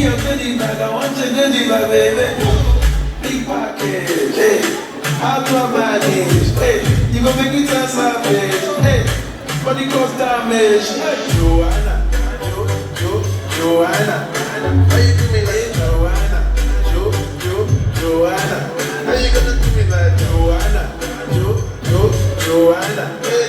your goodie bag, I want your goodie bag, baby. Big package, hey. How to manage, hey. You gon' make me turn savage, hey. Body cause damage, hey. Joanna, how you do me like Joanna? Joanna, how you gonna do me like Joanna? Joanna, hey.